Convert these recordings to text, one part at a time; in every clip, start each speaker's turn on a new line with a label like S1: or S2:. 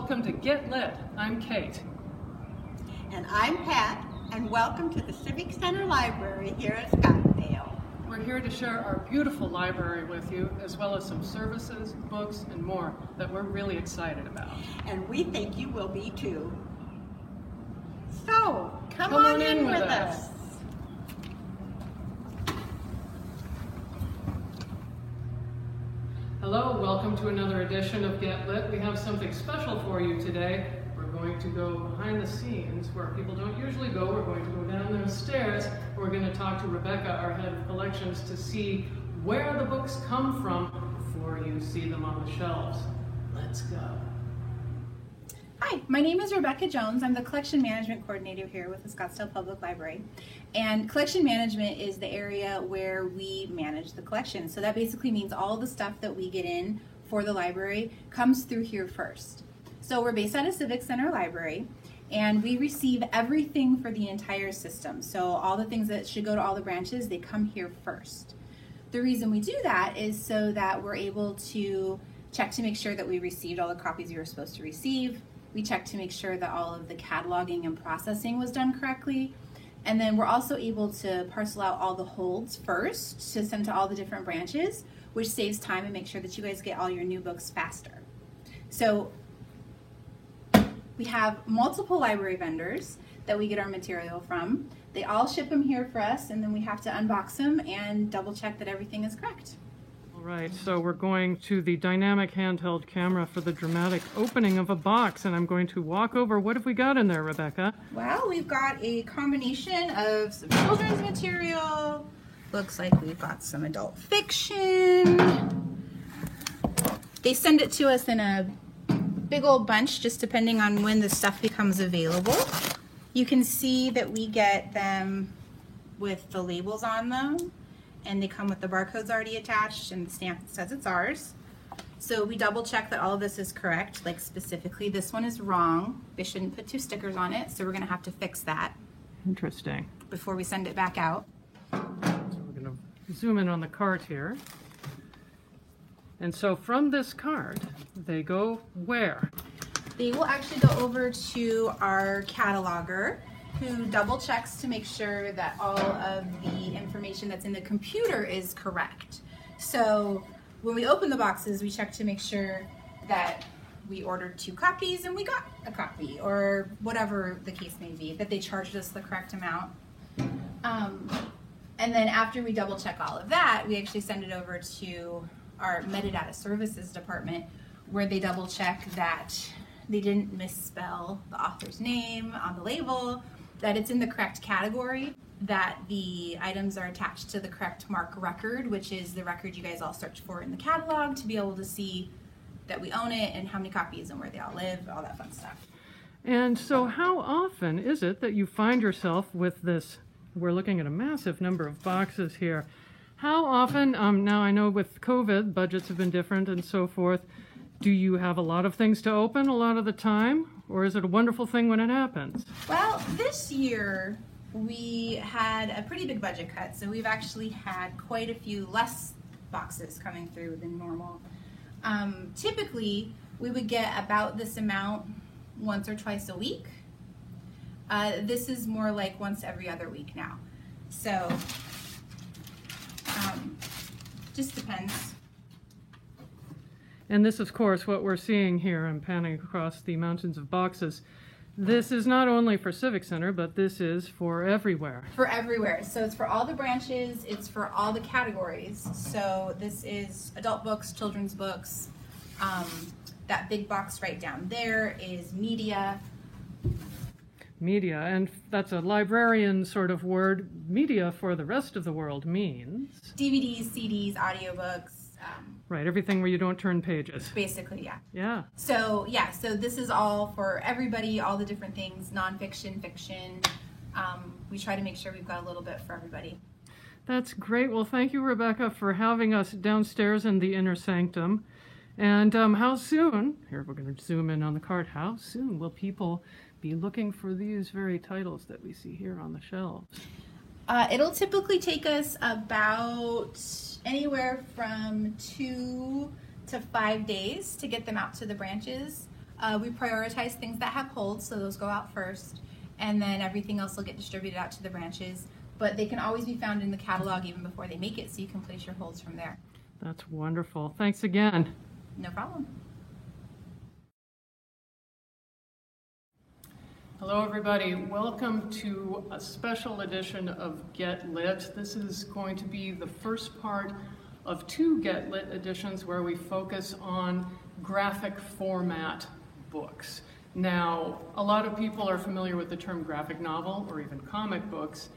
S1: welcome to Get Lit. I'm Kate.
S2: And I'm Pat, and welcome to the Civic Center Library here at Scottsdale.
S1: We're here to share our beautiful library with you, as well as some services, books, and more that we're really excited about.
S2: And we think you will be too. So, come on in with us.
S1: Hello, welcome to another edition of Get Lit. We have something special for you today. We're going to go behind the scenes where people don't usually go. We're going to go down those stairs. We're going to talk to Rebecca, our head of collections, to see where the books come from before you see them on the shelves. Let's go.
S3: Hi, my name is Rebecca Jones. I'm the Collection Management Coordinator here with the Scottsdale Public Library. And collection management is the area where we manage the collection. So that basically means all the stuff that we get in for the library comes through here first. So we're based at a Civic Center library, and we receive everything for the entire system. So all the things that should go to all the branches, they come here first. The reason we do that is so that we're able to check to make sure that we received all the copies you were supposed to receive. We check to make sure that all of the cataloging and processing was done correctly. And then we're also able to parcel out all the holds first to send to all the different branches, which saves time and makes sure that you guys get all your new books faster. So we have multiple library vendors that we get our material from. They all ship them here for us, and then we have to unbox them and double check that everything is correct.
S1: All right, so we're going to the dynamic handheld camera for the dramatic opening of a box, and I'm going to walk over. What have we got in there, Rebecca?
S3: Well, we've got a combination of some children's material. Looks like we've got some adult fiction. They send it to us in a big old bunch, just depending on when the stuff becomes available. You can see that we get them with the labels on them, and they come with the barcodes already attached and the stamp that says it's ours. So we double check that all of this is correct, like specifically this one is wrong. They shouldn't put 2 stickers on it, so we're gonna have to fix that.
S1: Interesting.
S3: Before we send it back out.
S1: So we're gonna zoom in on the cart here. And so from this cart, they go where?
S3: They will actually go over to our cataloger, who double checks to make sure that all of the information that's in the computer is correct. So when we open the boxes, we check to make sure that we ordered 2 copies and we got a copy, or whatever the case may be, that they charged us the correct amount. And then after we double check all of that, we actually send it over to our metadata services department, where they double check that they didn't misspell the author's name on the label, that it's in the correct category, that the items are attached to the correct MARC record, which is the record you guys all search for in the catalog to be able to see that we own it and how many copies and where they all live, all that fun stuff.
S1: And so how often is it that you find yourself with this? We're looking at a massive number of boxes here. How often, now I know with COVID, budgets have been different and so forth, do you have a lot of things to open a lot of the time? Or is it a wonderful thing when it happens?
S3: Well, this year we had a pretty big budget cut, so we've actually had quite a few less boxes coming through than normal. Typically, we would get about this amount once or twice a week. This is more like once every other week now. So, just depends.
S1: And this, of course, what we're seeing here, I'm panning across the mountains of boxes. This is not only for Civic Center, but this is for everywhere.
S3: For everywhere. So it's for all the branches, it's for all the categories. So this is adult books, children's books. That big box right down there is media.
S1: Media, and that's a librarian sort of word. Media for the rest of the world means?
S3: DVDs, CDs, audiobooks.
S1: Right, everything where you don't turn pages.
S3: Basically, yeah.
S1: Yeah.
S3: So this is all for everybody, all the different things, nonfiction, fiction. We try to make sure we've got a little bit for everybody.
S1: That's great. Well, thank you, Rebecca, for having us downstairs in the inner sanctum. And how soon, here we're going to zoom in on the cart, how soon will people be looking for these very titles that we see here on the shelves?
S3: It'll typically take us about anywhere from 2 to 5 days to get them out to the branches. We prioritize things that have holds, so those go out first, and then everything else will get distributed out to the branches. But they can always be found in the catalog even before they make it, so you can place your holds from there.
S1: That's wonderful. Thanks again.
S3: No problem.
S1: Hello, everybody. Welcome to a special edition of Get Lit. This is going to be the first part of 2 Get Lit editions where we focus on graphic format books. Now, a lot of people are familiar with the term graphic novel or even comic books.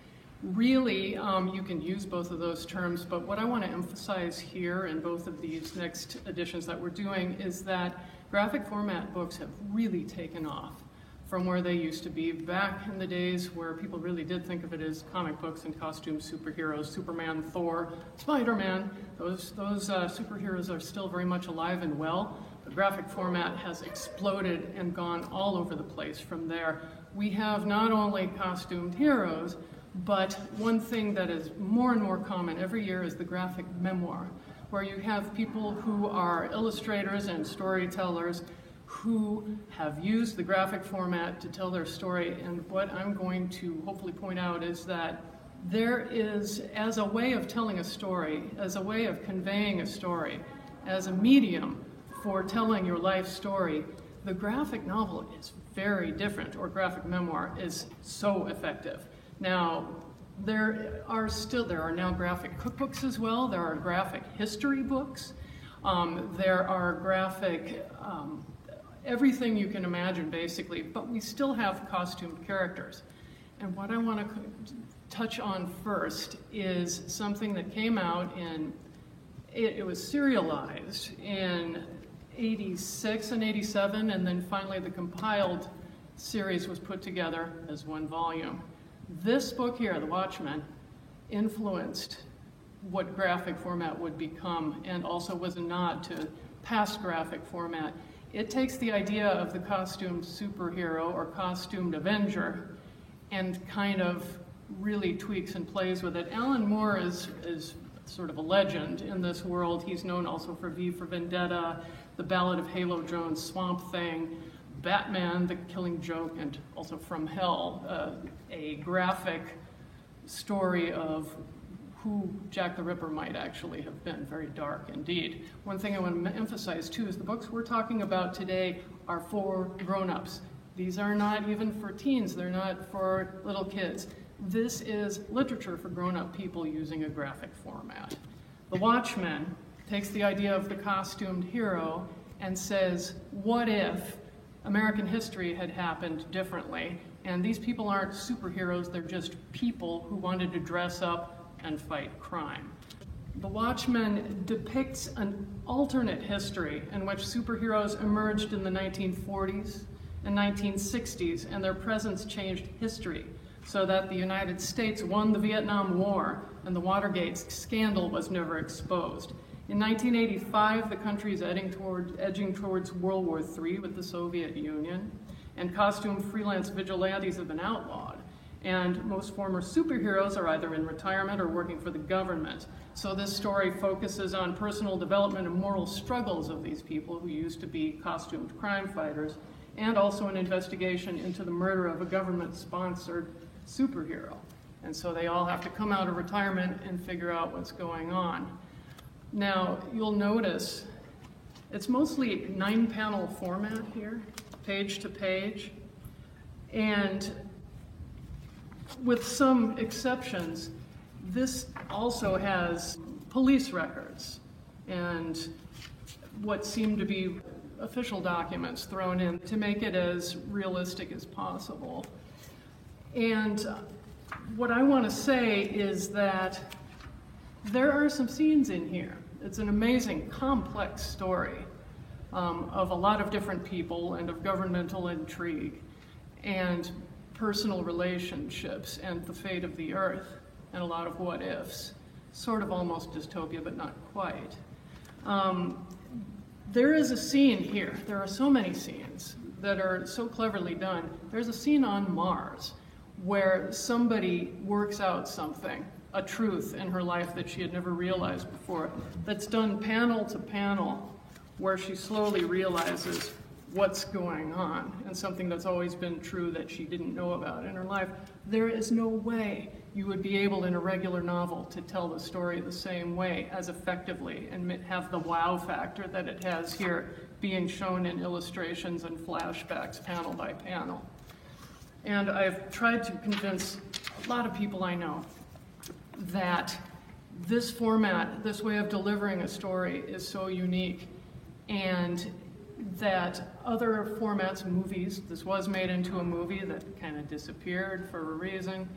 S1: Really, you can use both of those terms, but what I want to emphasize here in both of these next editions that we're doing is that graphic format books have really taken off from where they used to be back in the days where people really did think of it as comic books and costume superheroes. Superman, Thor, Spider-Man, those superheroes are still very much alive and well. The graphic format has exploded and gone all over the place from there. We have not only costumed heroes, but one thing that is more and more common every year is the graphic memoir, where you have people who are illustrators and storytellers who have used the graphic format to tell their story. And what I'm going to hopefully point out is that there is, as a way of telling a story, as a way of conveying a story, as a medium for telling your life story, the graphic novel is very different, or graphic memoir is so effective. Now, there are now graphic cookbooks as well. There are graphic history books. There are graphic everything you can imagine, basically, but we still have costumed characters. And what I want to touch on first is something that came out it was serialized in 86 and 87, and then finally the compiled series was put together as one volume. This book here, The Watchmen, influenced what graphic format would become, and also was a nod to past graphic format. It takes the idea of the costumed superhero or costumed Avenger and kind of really tweaks and plays with it. Alan Moore is sort of a legend in this world. He's known also for V for Vendetta, The Ballad of Halo Jones, Swamp Thing, Batman, The Killing Joke, and also From Hell, a graphic story of who Jack the Ripper might actually have been. Very dark indeed. One thing I want to emphasize too is the books we're talking about today are for grown-ups. These are not even for teens, they're not for little kids. This is literature for grown-up people using a graphic format. The Watchmen takes the idea of the costumed hero and says, what if American history had happened differently? And these people aren't superheroes, they're just people who wanted to dress up and fight crime. The Watchmen depicts an alternate history in which superheroes emerged in the 1940s and 1960s, and their presence changed history, so that the United States won the Vietnam War and the Watergate scandal was never exposed. In 1985, the country is edging towards World War III with the Soviet Union, and costume freelance vigilantes have been outlawed. And most former superheroes are either in retirement or working for the government. So this story focuses on personal development and moral struggles of these people who used to be costumed crime fighters, and also an investigation into the murder of a government-sponsored superhero. And so they all have to come out of retirement and figure out what's going on. Now, you'll notice it's mostly 9-panel format here, page to page. And with some exceptions, this also has police records and what seem to be official documents thrown in to make it as realistic as possible. And what I want to say is that there are some scenes in here. It's an amazing, complex story of a lot of different people and of governmental intrigue and personal relationships and the fate of the earth and a lot of what ifs. Sort of almost dystopia, but not quite. There is a scene here. There are so many scenes that are so cleverly done. There's a scene on Mars where somebody works out something, a truth in her life that she had never realized before, that's done panel to panel, where she slowly realizes what's going on, and something that's always been true that she didn't know about in her life. There is no way you would be able in a regular novel to tell the story the same way as effectively and have the wow factor that it has here, being shown in illustrations and flashbacks panel by panel. And I've tried to convince a lot of people I know that this format, this way of delivering a story is so unique, and that other formats, movies, this was made into a movie that kind of disappeared for a reason,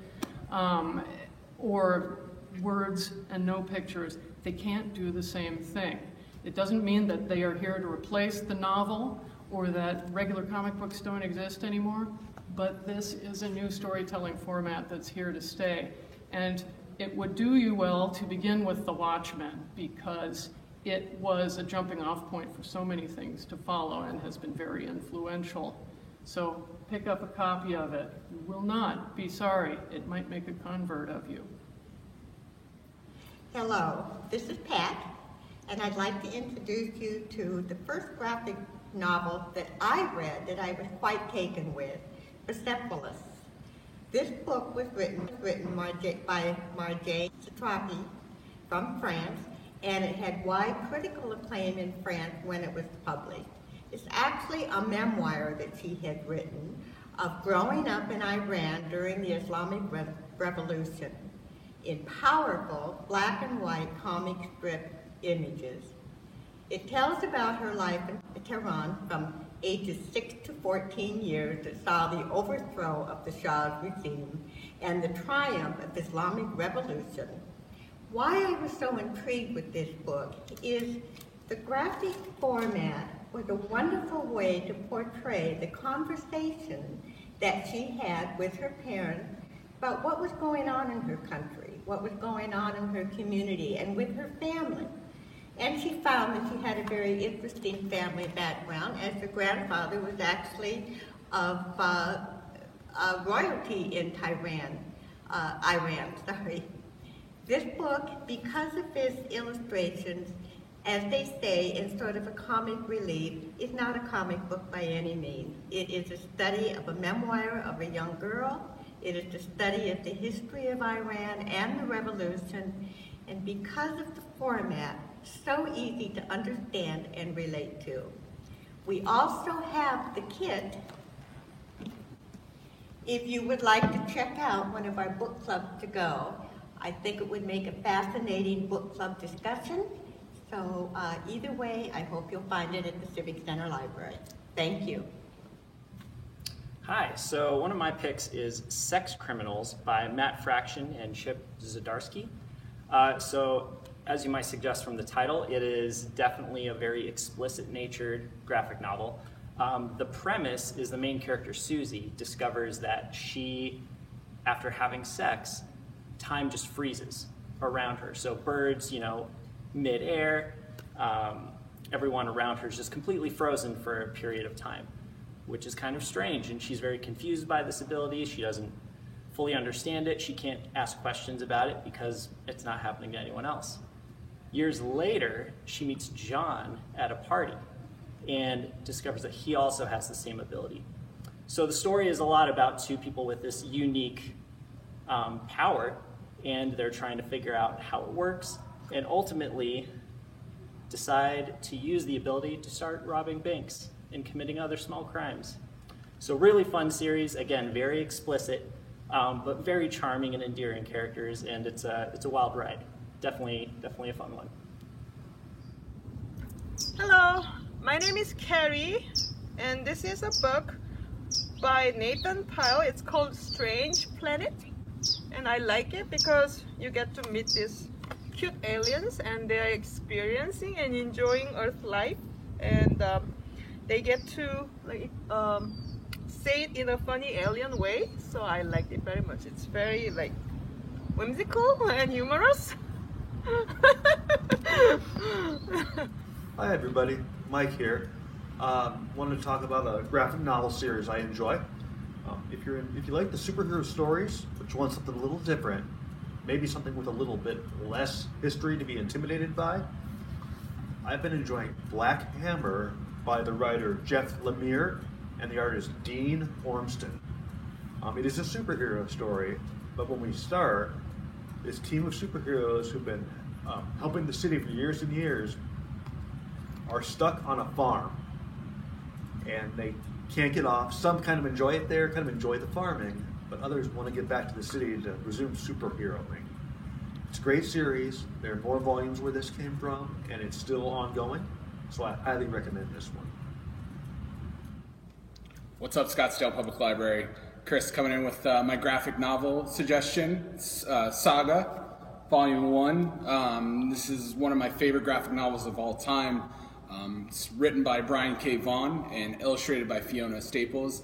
S1: or words and no pictures, they can't do the same thing. It doesn't mean that they are here to replace the novel or that regular comic books don't exist anymore, but this is a new storytelling format that's here to stay. And it would do you well to begin with The Watchmen, because it was a jumping off point for so many things to follow and has been very influential. So pick up a copy of it. You will not be sorry. It might make a convert of you.
S2: Hello, this is Pat, and I'd like to introduce you to the first graphic novel that I read that I was quite taken with, Persepolis. This book was written by Marjane Satrapi from France, and it had wide critical acclaim in France when it was published. It's actually a memoir that she had written of growing up in Iran during the Islamic Revolution in powerful black and white comic strip images. It tells about her life in Tehran from ages 6 to 14 years that saw the overthrow of the Shah's regime and the triumph of Islamic revolution. Why I was so intrigued with this book is the graphic format was a wonderful way to portray the conversation that she had with her parents about what was going on in her country, what was going on in her community, and with her family. And she found that she had a very interesting family background, as her grandfather was actually of royalty in Iran. This book, because of its illustrations, as they say, in sort of a comic relief, is not a comic book by any means. It is a study of a memoir of a young girl. It is the study of the history of Iran and the revolution, and because of the format, so easy to understand and relate to. We also have the kit if you would like to check out one of our book clubs to go. I think it would make a fascinating book club discussion. So either way, I hope you'll find it at the Civic Center Library. Thank you.
S4: Hi, so one of my picks is Sex Criminals by Matt Fraction and Chip Zdarsky. So as you might suggest from the title, it is definitely a very explicit natured graphic novel. The premise is the main character, Susie, discovers that she, after having sex, time just freezes around her. So birds, mid-air, everyone around her is just completely frozen for a period of time, which is kind of strange, and she's very confused by this ability. She doesn't fully understand it. She can't ask questions about it because it's not happening to anyone else. Years later, she meets John at a party and discovers that he also has the same ability. So the story is a lot about two people with this unique power, and they're trying to figure out how it works and ultimately decide to use the ability to start robbing banks and committing other small crimes. So really fun series, again, very explicit, but very charming and endearing characters, and it's a wild ride. Definitely a fun one.
S5: Hello, my name is Carrie, and this is a book by Nathan Pyle. It's called Strange Planet, and I like it because you get to meet these cute aliens, and they are experiencing and enjoying Earth life, and they get to say it in a funny alien way. So I liked it very much. It's very whimsical and humorous.
S6: Hi everybody, Mike here. Wanted to talk about a graphic novel series I enjoy. If you like the superhero stories, but you want something a little different, maybe something with a little bit less history to be intimidated by, I've been enjoying Black Hammer by the writer Jeff Lemire and the artist Dean Ormston. It is a superhero story, but when we start, this team of superheroes who've been helping the city for years and years are stuck on a farm, and they can't get off. Some kind of enjoy it there, kind of enjoy the farming, but others want to get back to the city to resume superheroing. It's a great series. There are more volumes where this came from, and it's still ongoing, so I highly recommend this one.
S7: What's up, Scottsdale Public Library? Chris coming in with my graphic novel suggestion. It's Saga, Volume 1. This is one of my favorite graphic novels of all time. It's written by Brian K. Vaughan and illustrated by Fiona Staples.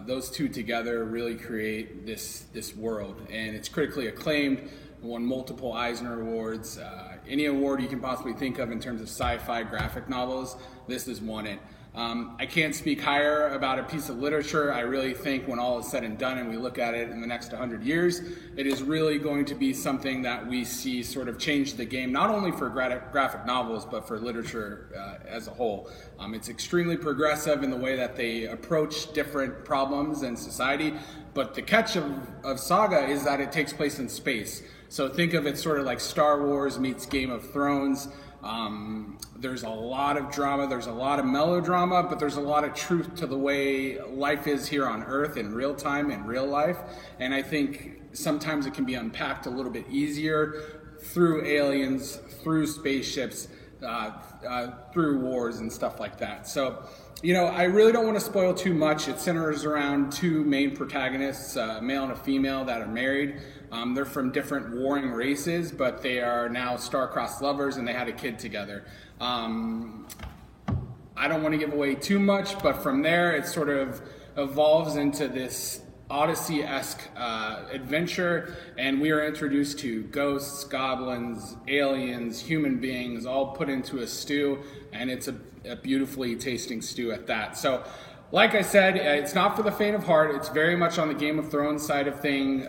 S7: Those two together really create this world, and it's critically acclaimed. Won multiple Eisner Awards. Any award you can possibly think of in terms of sci-fi graphic novels, this has won it. I can't speak higher about a piece of literature. I really think when all is said and done and we look at it in the next 100 years, it is really going to be something that we see sort of change the game, not only for graphic novels, but for literature as a whole. It's extremely progressive in the way that they approach different problems in society, but the catch of Saga is that it takes place in space. So think of it sort of like Star Wars meets Game of Thrones. There's a lot of drama, there's a lot of melodrama, but there's a lot of truth to the way life is here on Earth in real time, in real life. And I think sometimes it can be unpacked a little bit easier through aliens, through spaceships, through wars and stuff like that. So, you know, I really don't want to spoil too much. It centers around two main protagonists, a male and a female that are married. They're from different warring races, but they are now star-crossed lovers, and they had a kid together. I don't want to give away too much, but from there it sort of evolves into this Odyssey-esque adventure, and we are introduced to ghosts, goblins, aliens, human beings, all put into a stew, and it's a beautifully tasting stew at that. So, like I said, it's not for the faint of heart. It's very much on the Game of Thrones side of thing.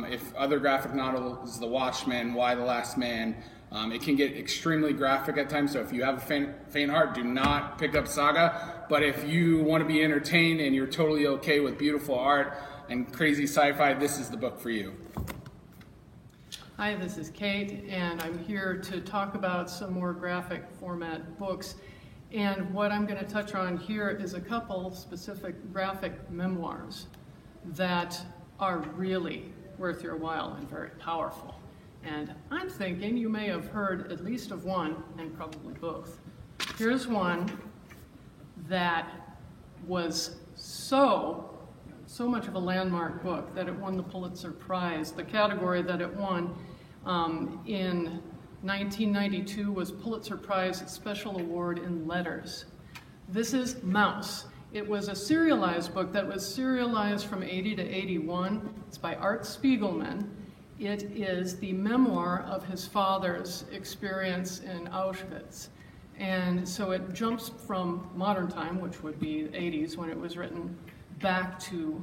S7: If other graphic novels, The Watchmen, Why the Last Man, it can get extremely graphic at times. So if you have a faint heart, do not pick up Saga. But if you want to be entertained and you're totally okay with beautiful art and crazy sci-fi, this is the book for you.
S1: Hi, this is Kate, and I'm here to talk about some more graphic format books. And what I'm going to touch on here is a couple specific graphic memoirs that are really worth your while and very powerful. And I'm thinking you may have heard at least of one, and probably both. Here's one that was so much of a landmark book that it won the Pulitzer Prize. The category that it won in 1992 was Pulitzer Prize Special Award in Letters. This is Mouse. It was a serialized book that was serialized from 80 to 81. It's by Art Spiegelman. It is the memoir of his father's experience in Auschwitz. And so it jumps from modern time, which would be the 80s when it was written, back to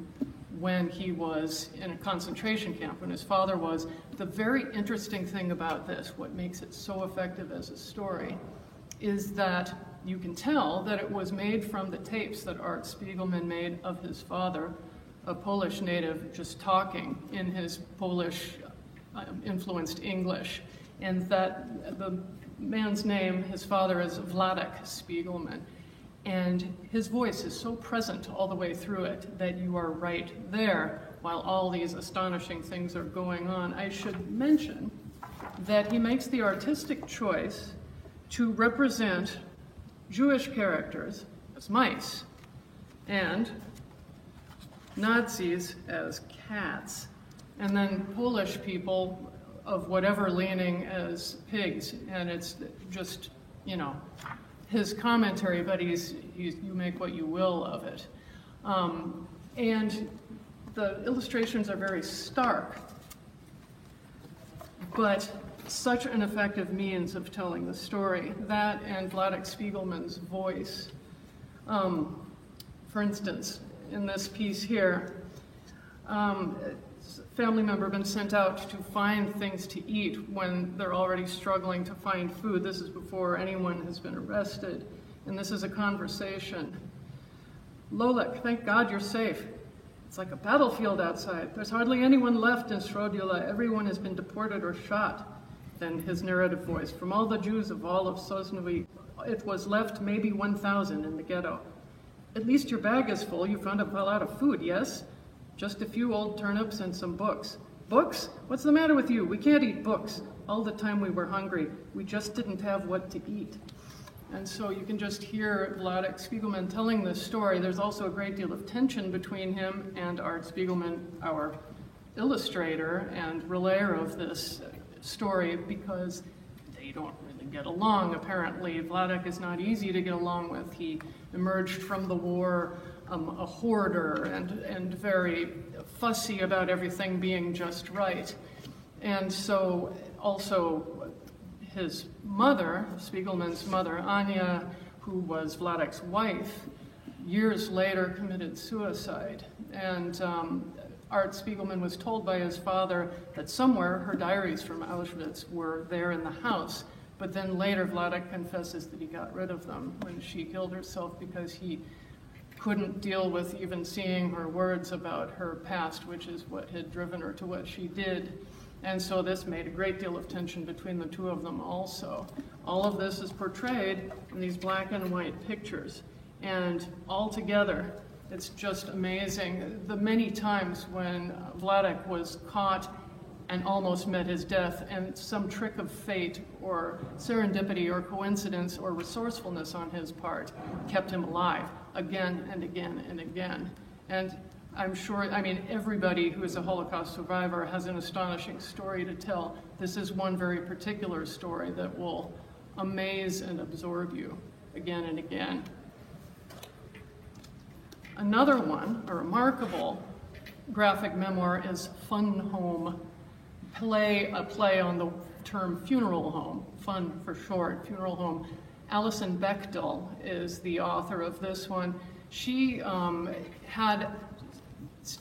S1: when he was in a concentration camp, when his father was. The very interesting thing about this, what makes it so effective as a story, is that you can tell that it was made from the tapes that Art Spiegelman made of his father, a Polish native, just talking in his Polish influenced English, and that the man's name, his father, is Wladek Spiegelman. And his voice is so present all the way through it that you are right there while all these astonishing things are going on. I should mention that he makes the artistic choice to represent Jewish characters as mice and Nazis as cats, and then Polish people of whatever leaning as pigs. And it's just, you know, his commentary, but you make what you will of it. And the illustrations are very stark, but such an effective means of telling the story. That and Wladek Spiegelman's voice. For instance, in this piece here, a family member been sent out to find things to eat when they're already struggling to find food. This is before anyone has been arrested. and this is a conversation. Lolek, thank God you're safe. It's like a battlefield outside. There's hardly anyone left in Srodula. Everyone has been deported or shot. Then his narrative voice. From all the Jews of all of Sosnovyj, it was left maybe 1,000 in the ghetto. At least your bag is full. You found a lot of food, yes? Just a few old turnips and some books. Books? What's the matter with you? We can't eat books. All the time we were hungry. We just didn't have what to eat. And so you can just hear Vladek Spiegelman telling this story. There's also a great deal of tension between him and Art Spiegelman, our illustrator and relayer of this story, because they don't really get along, apparently. Vladek is not easy to get along with. He emerged from the war a hoarder and very fussy about everything being just right. And so also his mother, Spiegelman's mother, Anya, who was Vladek's wife, years later committed suicide. And Art Spiegelman was told by his father that somewhere her diaries from Auschwitz were there in the house. But then later Vladek confesses that he got rid of them when she killed herself because he couldn't deal with even seeing her words about her past, which is what had driven her to what she did. And so this made a great deal of tension between the two of them also. All of this is portrayed in these black and white pictures. And all together, it's just amazing the many times when Vladek was caught and almost met his death, and some trick of fate or serendipity or coincidence or resourcefulness on his part kept him alive again and again and again. And I'm sure, everybody who is a Holocaust survivor has an astonishing story to tell. This is one very particular story that will amaze and absorb you again and again. Another one, a remarkable graphic memoir, is Fun Home, a play on the term funeral home, fun for short, funeral home. Alison Bechdel is the author of this one. She had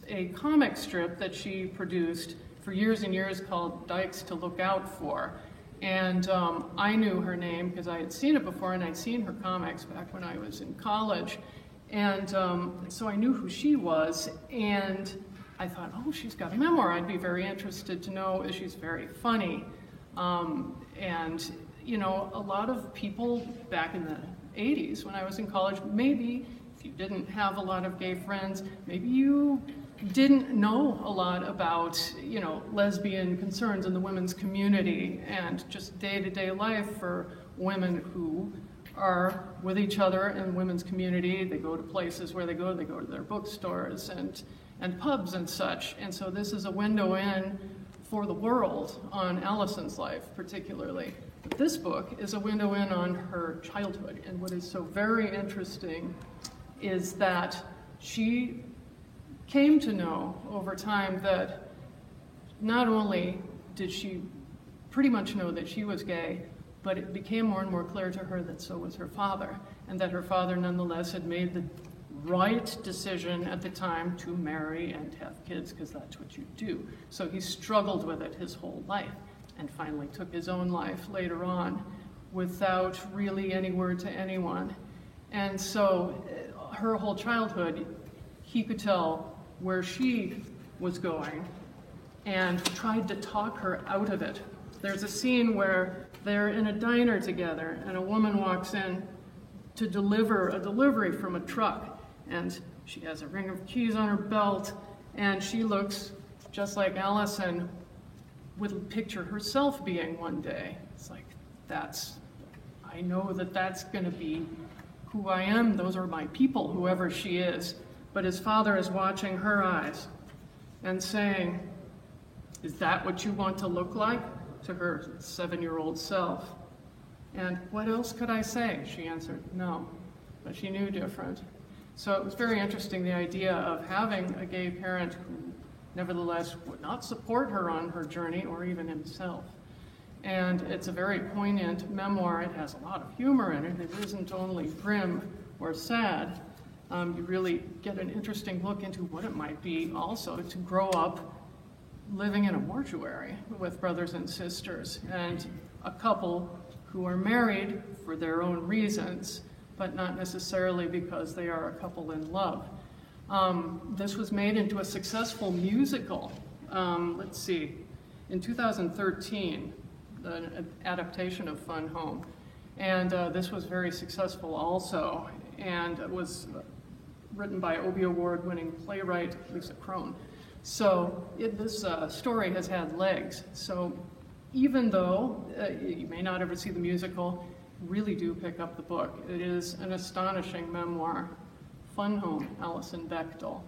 S1: a comic strip that she produced for years and years called Dykes to Look Out For. And I knew her name because I had seen it before, and I'd seen her comics back when I was in college. And so I knew who she was, and I thought, oh, she's got a memoir. I'd be very interested to know. She's very funny. And, you know, a lot of people back in the 80s when I was in college, maybe if you didn't have a lot of gay friends, maybe you didn't know a lot about, you know, lesbian concerns in the women's community and just day-to-day life for women who are with each other in women's community. They go to places where they go to their bookstores and pubs and such. And so this is a window in for the world on Alison's life particularly. But this book is a window in on her childhood. And what is so very interesting is that she came to know over time that not only did she pretty much know that she was gay, but it became more and more clear to her that so was her father, and that her father nonetheless had made the right decision at the time to marry and have kids, because that's what you do. So he struggled with it his whole life, and finally took his own life later on without really any word to anyone. And so her whole childhood, he could tell where she was going and tried to talk her out of it. There's a scene where they're in a diner together and a woman walks in to deliver a delivery from a truck, and she has a ring of keys on her belt, and she looks just like Alison would picture herself being one day. It's like, I know that that's gonna be who I am, those are my people, whoever she is. But his father is watching her eyes and saying, is that what you want to look like? To her 7-year-old self. And what else could I say? She answered, no, but she knew different. So it was very interesting, the idea of having a gay parent who nevertheless would not support her on her journey, or even himself. And it's a very poignant memoir. It has a lot of humor in it. It isn't only grim or sad. You really get an interesting look into what it might be also to grow up living in a mortuary with brothers and sisters, and a couple who are married for their own reasons, but not necessarily because they are a couple in love. This was made into a successful musical. Let's see, in 2013, an adaptation of Fun Home. And this was very successful also, and it was written by Obie Award-winning playwright Lisa Kron. So this story has had legs. So even though you may not ever see the musical, really do pick up the book. It is an astonishing memoir. Fun Home, Alison Bechdel.